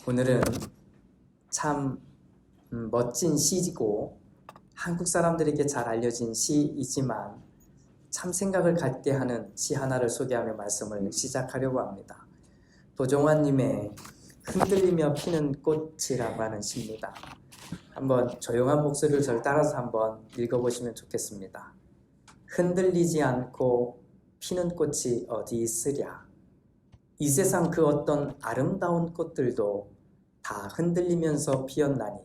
오늘은 참 멋진 시이고 한국 사람들에게 잘 알려진 시이지만 참 생각을 갖게 하는 시 하나를 소개하며 말씀을 시작하려고 합니다. 도종환님의 흔들리며 피는 꽃이라고 하는 시입니다. 한번 조용한 목소리를 저를 따라서 한번 읽어보시면 좋겠습니다. 흔들리지 않고 피는 꽃이 어디 있으랴. 이 세상 그 어떤 아름다운 꽃들도 다 흔들리면서 피었나니,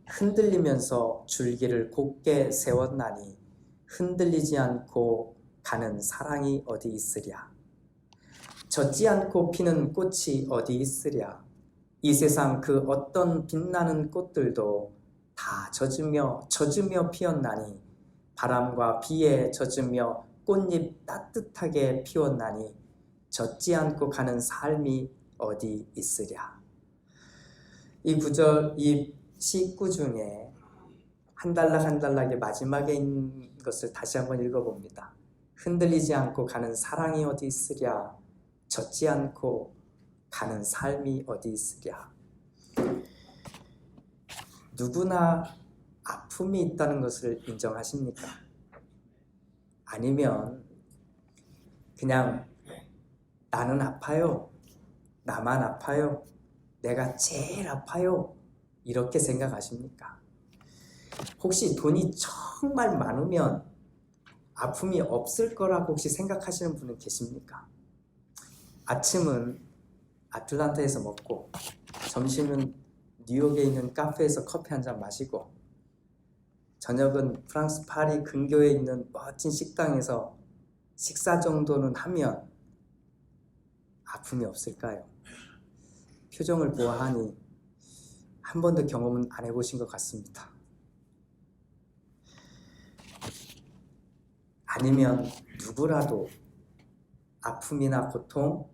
흔들리면서 줄기를 곧게 세웠나니, 흔들리지 않고 가는 사랑이 어디 있으랴. 젖지 않고 피는 꽃이 어디 있으랴. 이 세상 그 어떤 빛나는 꽃들도 다 젖으며 피었나니, 바람과 비에 젖으며 꽃잎 따뜻하게 피웠나니, 젖지 않고 가는 삶이 어디 있으랴. 이 구절, 이 시구 중에 한 단락의 마지막에 있는 것을 다시 한번 읽어봅니다. 흔들리지 않고 가는 사랑이 어디 있으랴. 젖지 않고 가는 삶이 어디 있으랴. 누구나 아픔이 있다는 것을 인정하십니까? 아니면 그냥 나는 아파요, 나만 아파요, 내가 제일 아파요, 이렇게 생각하십니까? 혹시 돈이 정말 많으면 아픔이 없을 거라고 혹시 생각하시는 분은 계십니까? 아침은 아틀란타에서 먹고 점심은 뉴욕에 있는 카페에서 커피 한잔 마시고 저녁은 프랑스 파리 근교에 있는 멋진 식당에서 식사 정도는 하면 아픔이 없을까요? 표정을 보아하니 한 번도 경험은 안 해보신 것 같습니다. 아니면 누구라도 아픔이나 고통,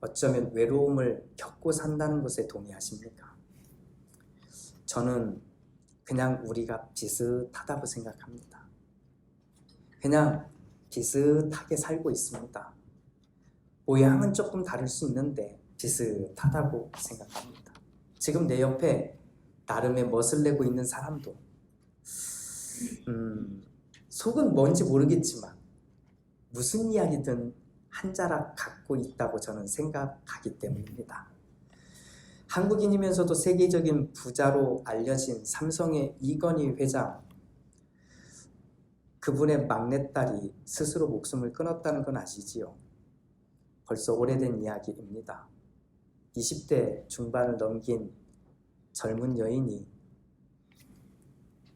어쩌면 외로움을 겪고 산다는 것에 동의하십니까? 저는 그냥 우리가 비슷하다고 생각합니다. 그냥 비슷하게 살고 있습니다. 모양은 조금 다를 수 있는데 비슷하다고 생각합니다. 지금 내 옆에 나름의 멋을 내고 있는 사람도 속은 뭔지 모르겠지만 무슨 이야기든 한 자락 갖고 있다고 저는 생각하기 때문입니다. 한국인이면서도 세계적인 부자로 알려진 삼성의 이건희 회장, 그분의 막내딸이 스스로 목숨을 끊었다는 건 아시지요? 벌써 오래된 이야기입니다. 20대 중반을 넘긴 젊은 여인이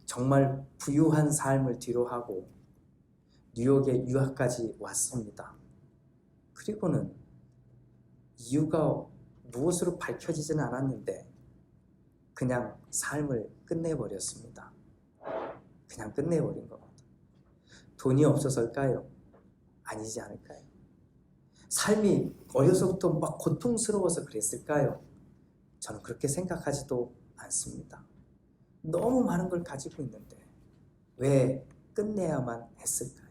정말 부유한 삶을 뒤로하고 뉴욕에 유학까지 왔습니다. 그리고는 이유가 무엇으로 밝혀지지는 않았는데 그냥 삶을 끝내버렸습니다. 그냥 끝내버린 겁니다. 돈이 없어서일까요? 아니지 않을까요? 삶이 어려서부터 막 고통스러워서 그랬을까요? 저는 그렇게 생각하지도 않습니다. 너무 많은 걸 가지고 있는데 왜 끝내야만 했을까요?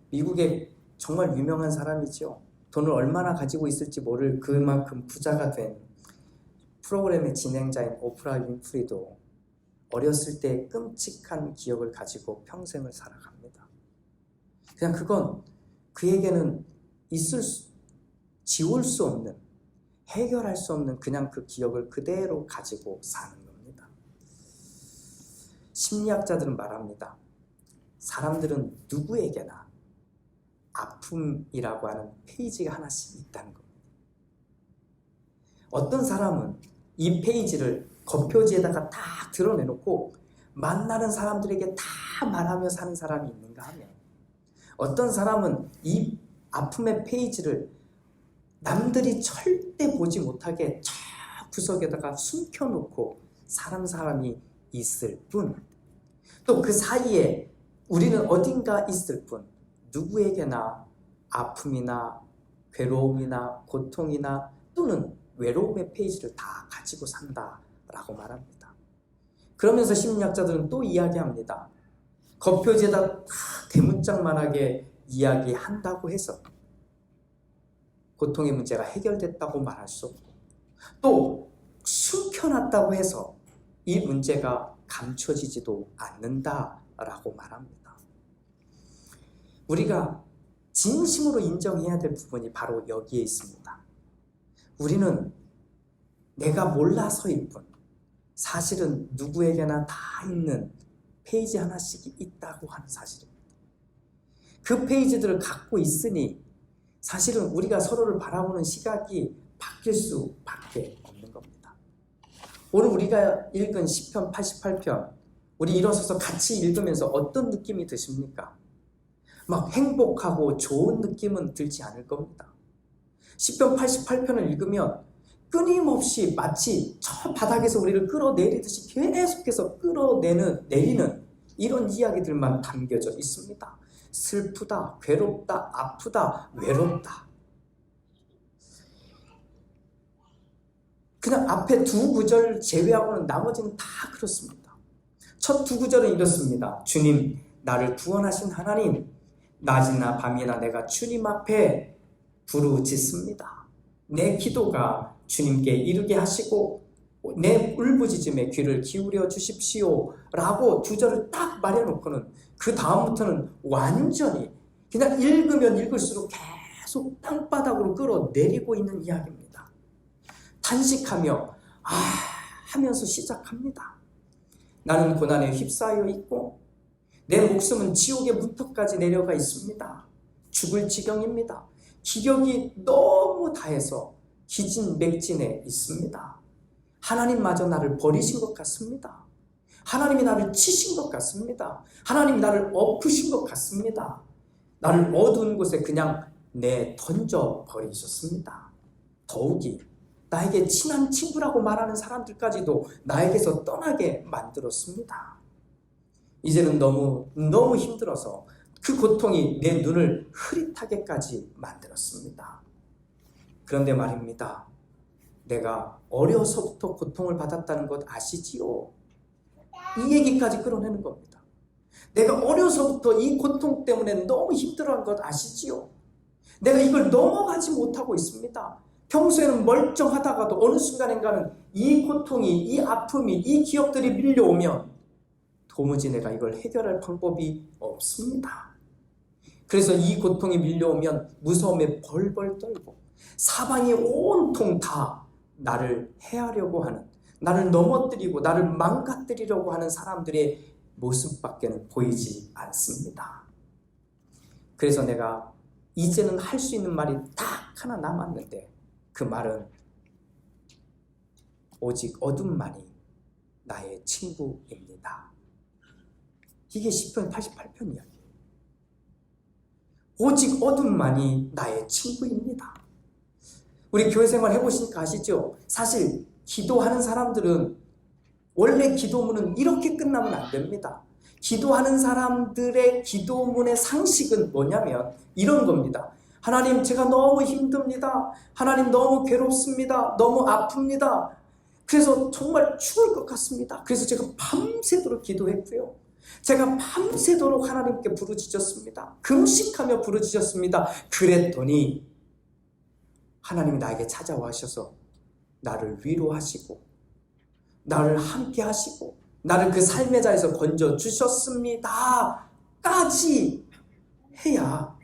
미국의 정말 유명한 사람이죠. 돈을 얼마나 가지고 있을지 모를 그만큼 부자가 된 프로그램의 진행자인 오프라 윈프리도 어렸을 때 끔찍한 기억을 가지고 평생을 살아갑니다. 그냥 그건 그에게는 지울 수 없는, 해결할 수 없는 그냥 그 기억을 그대로 가지고 사는 겁니다. 심리학자들은 말합니다. 사람들은 누구에게나 아픔이라고 하는 페이지가 하나씩 있다는 겁니다. 어떤 사람은 이 페이지를 겉표지에다가 딱 드러내놓고 만나는 사람들에게 다 말하며 사는 사람이 있는가 하면, 어떤 사람은 이 아픔의 페이지를 남들이 절대 보지 못하게 저 구석에다가 숨겨놓고 사람이 있을 뿐, 또 그 사이에 우리는 어딘가 있을 뿐, 누구에게나 아픔이나 괴로움이나 고통이나 또는 외로움의 페이지를 다 가지고 산다라고 말합니다. 그러면서 심리학자들은 또 이야기합니다. 겉표지에다 다 대문짝만하게 이야기한다고 해서 고통의 문제가 해결됐다고 말할 수 없고, 또 숨겨놨다고 해서 이 문제가 감춰지지도 않는다라고 말합니다. 우리가 진심으로 인정해야 될 부분이 바로 여기에 있습니다. 우리는 내가 몰라서일 뿐 사실은 누구에게나 다 있는 페이지 하나씩 있다고 하는 사실입니다. 그 페이지들을 갖고 있으니 사실은 우리가 서로를 바라보는 시각이 바뀔 수밖에 없는 겁니다. 오늘 우리가 읽은 시편 88편 우리 일어서서 같이 읽으면서 어떤 느낌이 드십니까? 막 행복하고 좋은 느낌은 들지 않을 겁니다. 시편 88편을 읽으면 끊임없이 마치 저 바닥에서 우리를 끌어내리듯이 계속해서 끌어내리는 이런 이야기들만 담겨져 있습니다. 슬프다, 괴롭다, 아프다, 외롭다. 그냥 앞에 두 구절 제외하고는 나머지는 다 그렇습니다. 첫 두 구절은 이렇습니다. 주님, 나를 구원하신 하나님, 낮이나 밤이나 내가 주님 앞에 부르짖습니다. 내 기도가 주님께 이르게 하시고 내 울부짖음에 귀를 기울여 주십시오 라고 두 절을 딱 말해놓고는 그 다음부터는 완전히 그냥 읽으면 읽을수록 계속 땅바닥으로 끌어내리고 있는 이야기입니다. 탄식하며 하면서 시작합니다. 나는 고난에 휩싸여 있고 내 목숨은 지옥의 문턱까지 내려가 있습니다. 죽을 지경입니다. 기력이 너무 다해서 기진맥진해 있습니다. 하나님마저 나를 버리신 것 같습니다. 하나님이 나를 치신 것 같습니다. 하나님이 나를 엎으신 것 같습니다. 나를 어두운 곳에 그냥 던져버리셨습니다. 더욱이 나에게 친한 친구라고 말하는 사람들까지도 나에게서 떠나게 만들었습니다. 이제는 너무 힘들어서 그 고통이 내 눈을 흐릿하게까지 만들었습니다. 그런데 말입니다. 내가 어려서부터 고통을 받았다는 것 아시지요? 이 얘기까지 끌어내는 겁니다. 내가 어려서부터 이 고통 때문에 너무 힘들어한 것 아시지요? 내가 이걸 넘어가지 못하고 있습니다. 평소에는 멀쩡하다가도 어느 순간인가는 이 고통이, 이 아픔이, 이 기억들이 밀려오면 도무지 내가 이걸 해결할 방법이 없습니다. 그래서 이 고통이 밀려오면 무서움에 벌벌 떨고 사방이 온통 다 나를 해하려고 하는, 나를 넘어뜨리고 나를 망가뜨리려고 하는 사람들의 모습밖에는 보이지 않습니다. 그래서 내가 이제는 할 수 있는 말이 딱 하나 남았는데 그 말은 오직 어둠만이 나의 친구입니다. 이게 시편 88편 이야기예요. 오직 어둠만이 나의 친구입니다. 우리 교회 생활 해보시니까 아시죠? 사실 기도하는 사람들은 원래 기도문은 이렇게 끝나면 안 됩니다. 기도하는 사람들의 기도문의 상식은 뭐냐면 이런 겁니다. 하나님, 제가 너무 힘듭니다. 하나님, 너무 괴롭습니다. 너무 아픕니다. 그래서 정말 죽을 것 같습니다. 그래서 제가 밤새도록 기도했고요. 제가 밤새도록 하나님께 부르짖었습니다. 금식하며 부르짖었습니다. 그랬더니 하나님이 나에게 찾아와 하셔서 나를 위로하시고 나를 함께 하시고 나를 그 삶의 자리에서 건져주셨습니다 까지 해야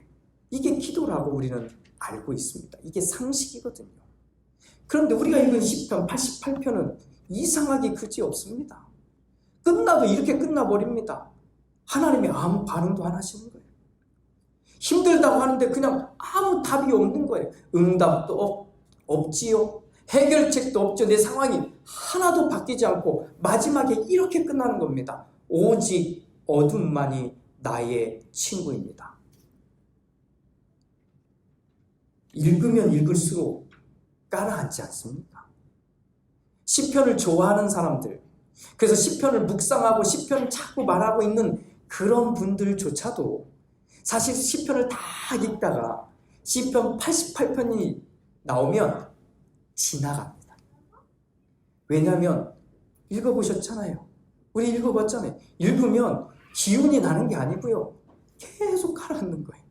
이게 기도라고 우리는 알고 있습니다. 이게 상식이거든요. 그런데 우리가 읽은 시편 88편은 이상하게 그지없습니다. 끝나도 이렇게 끝나버립니다. 하나님이 아무 반응도 안 하시는 거예요. 힘들다고 하는데 그냥 아무 답이 없는 거예요. 응답도 없지요. 해결책도 없죠. 내 상황이 하나도 바뀌지 않고 마지막에 이렇게 끝나는 겁니다. 오직 어둠만이 나의 친구입니다. 읽으면 읽을수록 가라앉지 않습니까? 시편을 좋아하는 사람들, 그래서 시편을 묵상하고 시편을 자꾸 말하고 있는 그런 분들조차도 사실 시편을 다 읽다가 시편 88편이 나오면 지나갑니다. 왜냐하면 읽어보셨잖아요. 우리 읽어봤잖아요. 읽으면 기운이 나는 게 아니고요. 계속 가라앉는 거예요.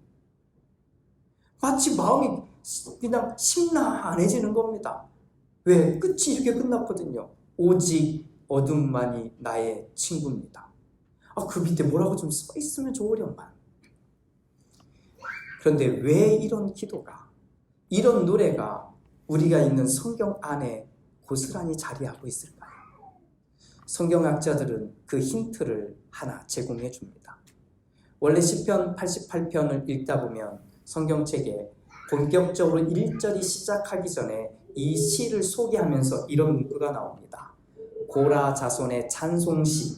마치 마음이 그냥 심란해지는 겁니다. 왜? 끝이 이렇게 끝났거든요. 오직 어둠만이 나의 친구입니다. 그 밑에 뭐라고 좀 써 있으면 좋으련만. 그런데 왜 이런 기도가, 이런 노래가 우리가 있는 성경 안에 고스란히 자리하고 있을까요? 성경학자들은 그 힌트를 하나 제공해 줍니다. 원래 시편 88편을 읽다 보면 성경책에 본격적으로 1절이 시작하기 전에 이 시를 소개하면서 이런 문구가 나옵니다. 고라 자손의 찬송시,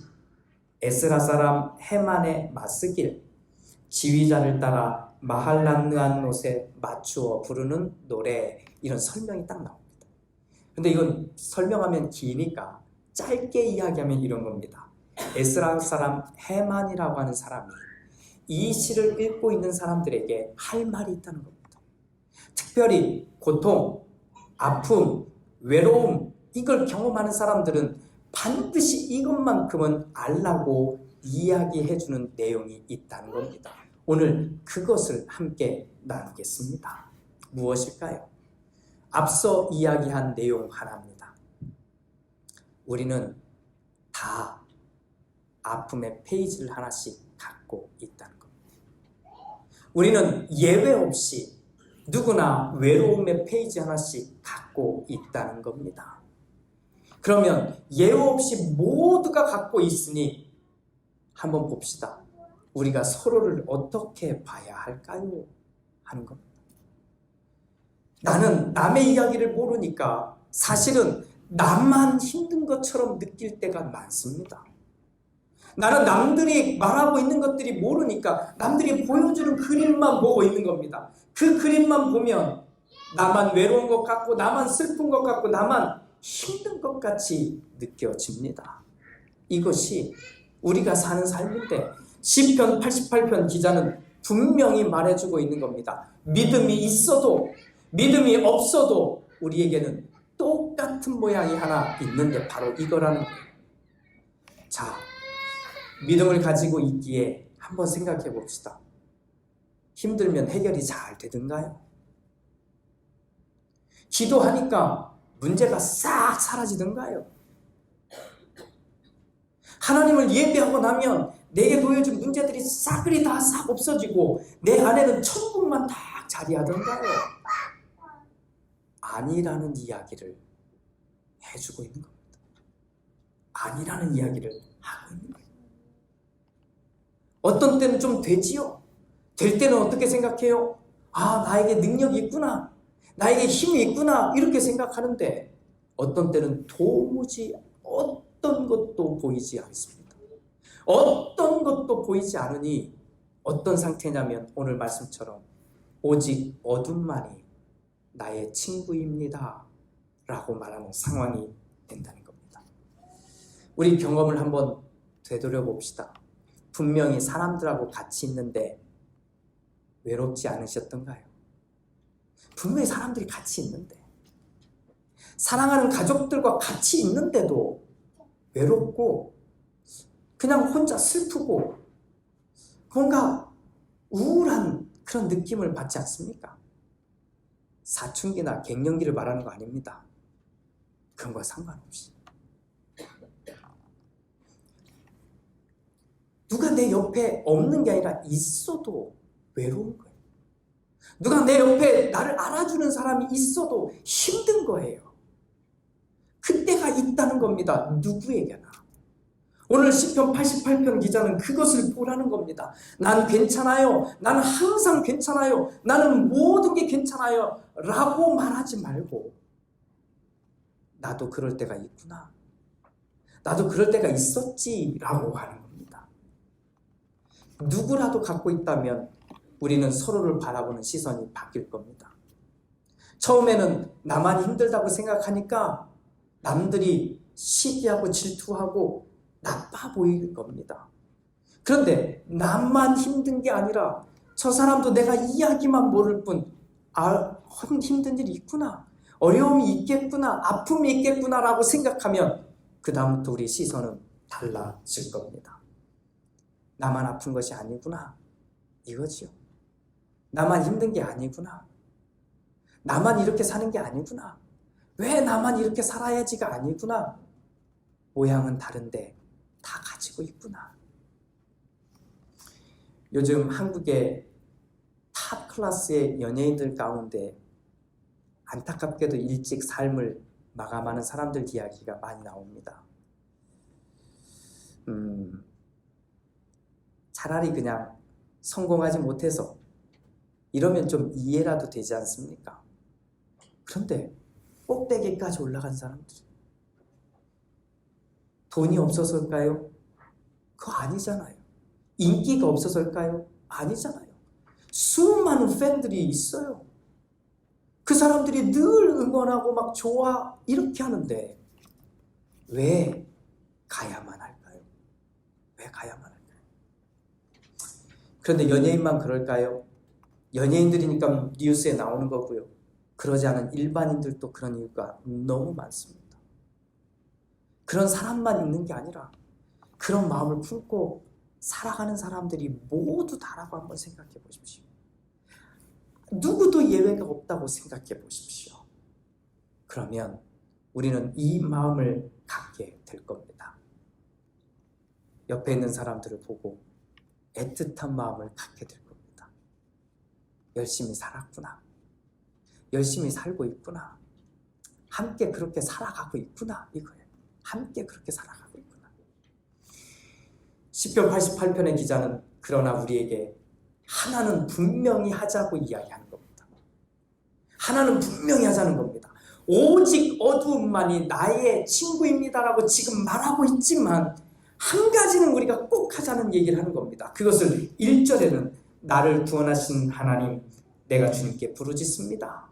에스라 사람 헤만의 마스길, 지휘자를 따라 마할란느한 못에 맞추어 부르는 노래, 이런 설명이 딱 나옵니다. 근데 이건 설명하면 기니까 짧게 이야기하면 이런 겁니다. 에스라 사람 헤만이라고 하는 사람이 이 시를 읽고 있는 사람들에게 할 말이 있다는 겁니다. 특별히 고통, 아픔, 외로움, 이걸 경험하는 사람들은 반드시 이것만큼은 알라고 이야기해주는 내용이 있다는 겁니다. 오늘 그것을 함께 나누겠습니다. 무엇일까요? 앞서 이야기한 내용 하나입니다. 우리는 다 아픔의 페이지를 하나씩 갖고 있다는 겁니다. 우리는 예외 없이 누구나 외로움의 페이지 하나씩 갖고 있다는 겁니다. 그러면 예외 없이 모두가 갖고 있으니 한번 봅시다. 우리가 서로를 어떻게 봐야 할까요? 하는 겁니다. 나는 남의 이야기를 모르니까 사실은 나만 힘든 것처럼 느낄 때가 많습니다. 나는 남들이 말하고 있는 것들이 모르니까 남들이 보여주는 그림만 보고 있는 겁니다. 그 그림만 보면 나만 외로운 것 같고 나만 슬픈 것 같고 나만 힘든 것 같이 느껴집니다. 이것이 우리가 사는 삶인데 시편 88편 기자는 분명히 말해주고 있는 겁니다. 믿음이 있어도 믿음이 없어도 우리에게는 똑같은 모양이 하나 있는데 바로 이거라는 거예요. 자, 믿음을 가지고 있기에 한번 생각해 봅시다. 힘들면 해결이 잘 되던가요? 기도하니까 문제가 싹 사라지던가요? 하나님을 예배하고 나면 내게 보여준 문제들이 싸그리 다 싹 없어지고 내 안에는 천국만 딱 자리하던가요? 아니라는 이야기를 해주고 있는 겁니다. 아니라는 이야기를 하고 있는 거예요. 어떤 때는 좀 되지요. 될 때는 어떻게 생각해요? 나에게 능력이 있구나. 나에게 힘이 있구나. 이렇게 생각하는데 어떤 때는 도무지 어떤 것도 보이지 않습니다. 어떤 것도 보이지 않으니 어떤 상태냐면 오늘 말씀처럼 오직 어둠만이 나의 친구입니다. 라고 말하는 상황이 된다는 겁니다. 우리 경험을 한번 되돌려 봅시다. 분명히 사람들하고 같이 있는데 외롭지 않으셨던가요? 분명히 사람들이 같이 있는데, 사랑하는 가족들과 같이 있는데도 외롭고 그냥 혼자 슬프고 뭔가 우울한 그런 느낌을 받지 않습니까? 사춘기나 갱년기를 말하는 거 아닙니다. 그런 거 상관없이 누가 내 옆에 없는 게 아니라 있어도 외로운 거예요. 누가 내 옆에 나를 알아주는 사람이 있어도 힘든 거예요. 그때가 있다는 겁니다. 누구에게나. 오늘 시편 88편 기자는 그것을 보라는 겁니다. 난 괜찮아요. 나는 항상 괜찮아요. 나는 모든 게 괜찮아요. 라고 말하지 말고 나도 그럴 때가 있구나. 나도 그럴 때가 있었지 라고 하는 겁니다. 누구라도 갖고 있다면 우리는 서로를 바라보는 시선이 바뀔 겁니다. 처음에는 나만 힘들다고 생각하니까 남들이 시기하고 질투하고 나빠 보일 겁니다. 그런데 나만 힘든 게 아니라 저 사람도 내가 이야기만 모를 뿐 힘든 일이 있구나, 어려움이 있겠구나, 아픔이 있겠구나 라고 생각하면 그 다음부터 우리 시선은 달라질 겁니다. 나만 아픈 것이 아니구나 이거지요. 나만 힘든 게 아니구나. 나만 이렇게 사는 게 아니구나. 왜 나만 이렇게 살아야지가 아니구나. 모양은 다른데 다 가지고 있구나. 요즘 한국의 탑 클래스의 연예인들 가운데 안타깝게도 일찍 삶을 마감하는 사람들 이야기가 많이 나옵니다. 차라리 그냥 성공하지 못해서 이러면 좀 이해라도 되지 않습니까? 그런데 꼭대기까지 올라간 사람들, 돈이 없어서일까요? 그거 아니잖아요. 인기가 없어서일까요? 아니잖아요. 수많은 팬들이 있어요. 그 사람들이 늘 응원하고 막 좋아 이렇게 하는데 왜 가야만 할까요? 왜 가야만 할까요? 그런데 연예인만 그럴까요? 연예인들이니까 뉴스에 나오는 거고요. 그러지 않은 일반인들도 그런 이유가 너무 많습니다. 그런 사람만 있는 게 아니라 그런 마음을 품고 살아가는 사람들이 모두 다라고 한번 생각해 보십시오. 누구도 예외가 없다고 생각해 보십시오. 그러면 우리는 이 마음을 갖게 될 겁니다. 옆에 있는 사람들을 보고 애틋한 마음을 갖게 될 겁니다. 열심히 살았구나. 열심히 살고 있구나. 함께 그렇게 살아가고 있구나. 이거예요. 함께 그렇게 살아가고 있구나. 시편 88편의 기자는 그러나 우리에게 하나는 분명히 하자고 이야기하는 겁니다. 하나는 분명히 하자는 겁니다. 오직 어두움만이 나의 친구입니다라고 지금 말하고 있지만 한 가지는 우리가 꼭 하자는 얘기를 하는 겁니다. 그것을 1절에는 나를 구원하신 하나님 내가 주님께 부르짖습니다.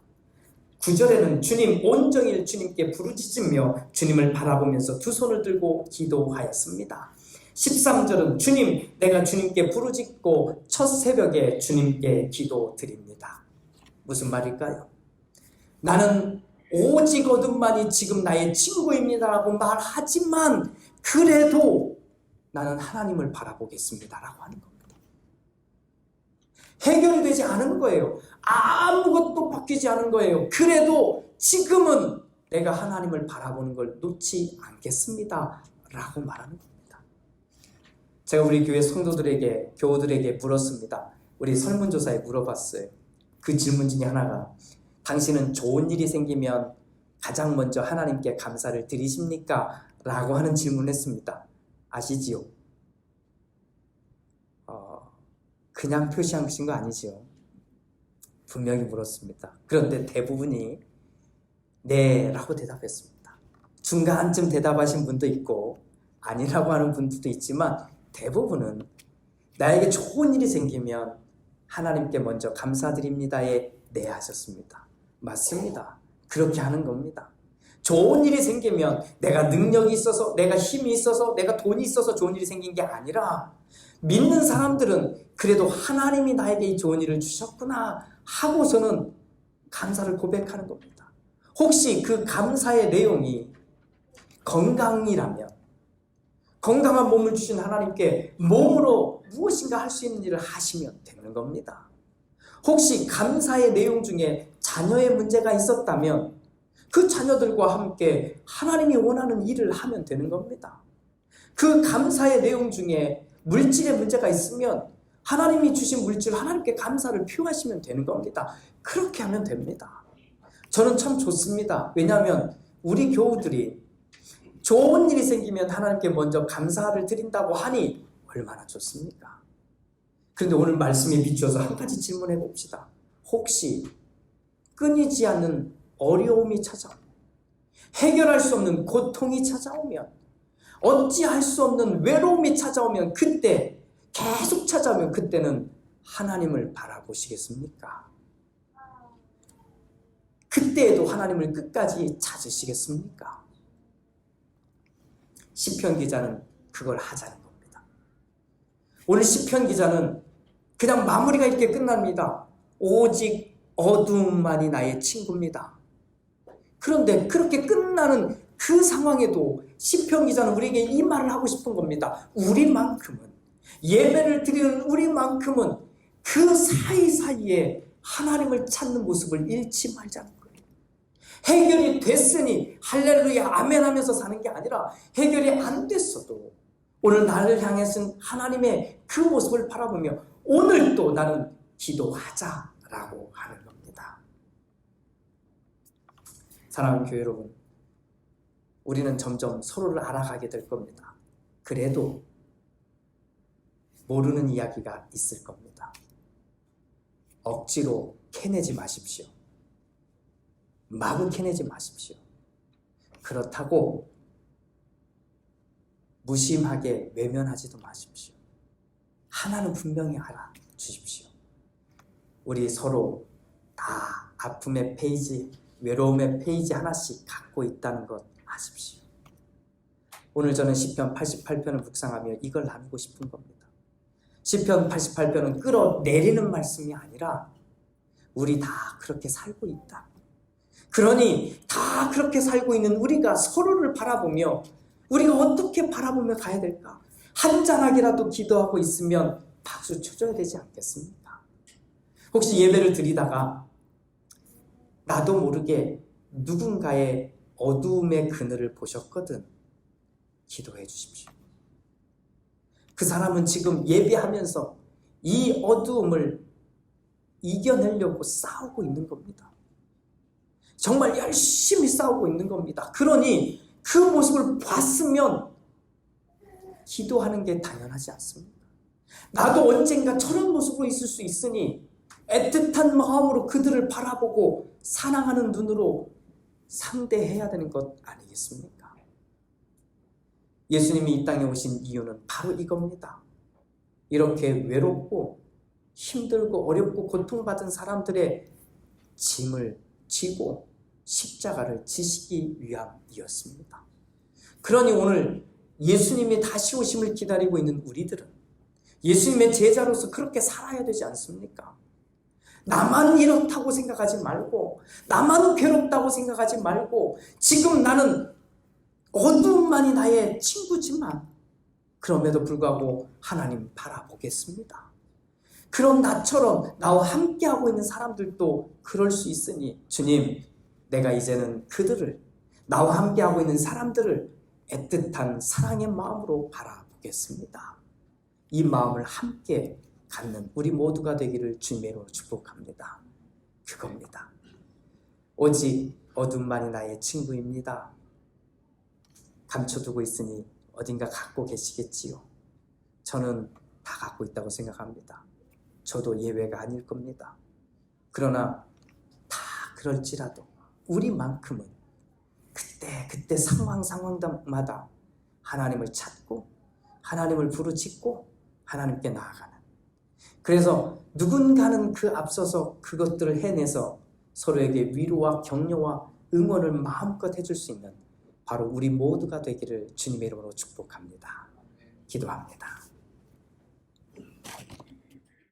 9절에는 주님 온종일 주님께 부르짖으며 주님을 바라보면서 두 손을 들고 기도하였습니다. 13절은 주님 내가 주님께 부르짖고 첫 새벽에 주님께 기도드립니다. 무슨 말일까요? 나는 오직 어둠만이 지금 나의 친구입니다라고 말하지만 그래도 나는 하나님을 바라보겠습니다라고 하는 겁니다. 해결이 되지 않은 거예요. 아무것도 바뀌지 않은 거예요. 그래도 지금은 내가 하나님을 바라보는 걸 놓지 않겠습니다 라고 말하는 겁니다. 제가 우리 교회 성도들에게, 교우들에게 물었습니다. 우리 설문조사에 물어봤어요. 그 질문 중에 하나가 당신은 좋은 일이 생기면 가장 먼저 하나님께 감사를 드리십니까? 라고 하는 질문을 했습니다. 아시지요? 그냥 표시하신 거 아니지요? 분명히 물었습니다. 그런데 대부분이 네 라고 대답했습니다. 중간쯤 대답하신 분도 있고 아니라고 하는 분들도 있지만 대부분은 나에게 좋은 일이 생기면 하나님께 먼저 감사드립니다에 네 하셨습니다. 맞습니다. 그렇게 하는 겁니다. 좋은 일이 생기면 내가 능력이 있어서, 내가 힘이 있어서, 내가 돈이 있어서 좋은 일이 생긴 게 아니라 믿는 사람들은 그래도 하나님이 나에게 이 좋은 일을 주셨구나 하고서는 감사를 고백하는 겁니다. 혹시 그 감사의 내용이 건강이라면 건강한 몸을 주신 하나님께 몸으로 무엇인가 할 수 있는 일을 하시면 되는 겁니다. 혹시 감사의 내용 중에 자녀의 문제가 있었다면 그 자녀들과 함께 하나님이 원하는 일을 하면 되는 겁니다. 그 감사의 내용 중에 물질의 문제가 있으면 하나님이 주신 물질 하나님께 감사를 표하시면 되는 겁니다. 그렇게 하면 됩니다. 저는 참 좋습니다. 왜냐하면 우리 교우들이 좋은 일이 생기면 하나님께 먼저 감사를 드린다고 하니 얼마나 좋습니까? 그런데 오늘 말씀에 비추어서 한 가지 질문해 봅시다. 혹시 끊이지 않는 어려움이 찾아오면, 해결할 수 없는 고통이 찾아오면, 어찌할 수 없는 외로움이 찾아오면, 그때 계속 찾아오면 그때는 하나님을 바라보시겠습니까? 그때에도 하나님을 끝까지 찾으시겠습니까? 시편 기자는 그걸 하자는 겁니다. 오늘 시편 기자는 그냥 마무리가 이렇게 끝납니다. 오직 어두움만이 나의 친구입니다. 그런데 그렇게 끝나는 그 상황에도 시편 기자는 우리에게 이 말을 하고 싶은 겁니다. 우리만큼은, 예배를 드리는 우리만큼은 그 사이사이에 하나님을 찾는 모습을 잃지 말자는 거예요. 해결이 됐으니 할렐루야 아멘 하면서 사는 게 아니라 해결이 안 됐어도 오늘 나를 향해서 하나님의 그 모습을 바라보며 오늘 또 나는 기도하자라고 하는 겁니다. 사랑하는 교회 여러분, 우리는 점점 서로를 알아가게 될 겁니다. 그래도 모르는 이야기가 있을 겁니다. 억지로 캐내지 마십시오. 마구 캐내지 마십시오. 그렇다고 무심하게 외면하지도 마십시오. 하나는 분명히 알아주십시오. 우리 서로 다 아픔의 페이지, 외로움의 페이지 하나씩 갖고 있다는 것 아십시오. 오늘 저는 시편 88편을 묵상하며 이걸 나누고 싶은 겁니다. 시편 88편은 끌어내리는 말씀이 아니라 우리 다 그렇게 살고 있다. 그러니 다 그렇게 살고 있는 우리가 서로를 바라보며 우리가 어떻게 바라보며 가야 될까? 한잔하기라도 기도하고 있으면 박수 쳐줘야 되지 않겠습니까? 혹시 예배를 드리다가 나도 모르게 누군가의 어두움의 그늘을 보셨거든 기도해 주십시오. 그 사람은 지금 예배하면서 이 어두움을 이겨내려고 싸우고 있는 겁니다. 정말 열심히 싸우고 있는 겁니다. 그러니 그 모습을 봤으면 기도하는 게 당연하지 않습니까? 나도 언젠가 저런 모습으로 있을 수 있으니 애틋한 마음으로 그들을 바라보고 사랑하는 눈으로 상대해야 되는 것 아니겠습니까? 예수님이 이 땅에 오신 이유는 바로 이겁니다. 이렇게 외롭고 힘들고 어렵고 고통받은 사람들의 짐을 지고 십자가를 지시기 위함이었습니다. 그러니 오늘 예수님이 다시 오심을 기다리고 있는 우리들은 예수님의 제자로서 그렇게 살아야 되지 않습니까? 나만 이렇다고 생각하지 말고 나만 괴롭다고 생각하지 말고 지금 나는 어두움만이 나의 친구지만 그럼에도 불구하고 하나님 바라보겠습니다. 그런 나처럼 나와 함께하고 있는 사람들도 그럴 수 있으니 주님, 내가 이제는 그들을, 나와 함께하고 있는 사람들을 애틋한 사랑의 마음으로 바라보겠습니다. 이 마음을 함께 갖는 우리 모두가 되기를 주님의 이름으로 축복합니다. 그겁니다. 오직 어둠만이 나의 친구입니다. 감춰두고 있으니 어딘가 갖고 계시겠지요. 저는 다 갖고 있다고 생각합니다. 저도 예외가 아닐 겁니다. 그러나 다 그럴지라도 우리만큼은 그때 상황마다 하나님을 찾고 하나님을 부르짖고 하나님께 나아가는, 그래서 누군가는 그 앞서서 그것들을 해내서 서로에게 위로와 격려와 응원을 마음껏 해줄 수 있는 바로 우리 모두가 되기를 주님의 이름으로 축복합니다. 기도합니다.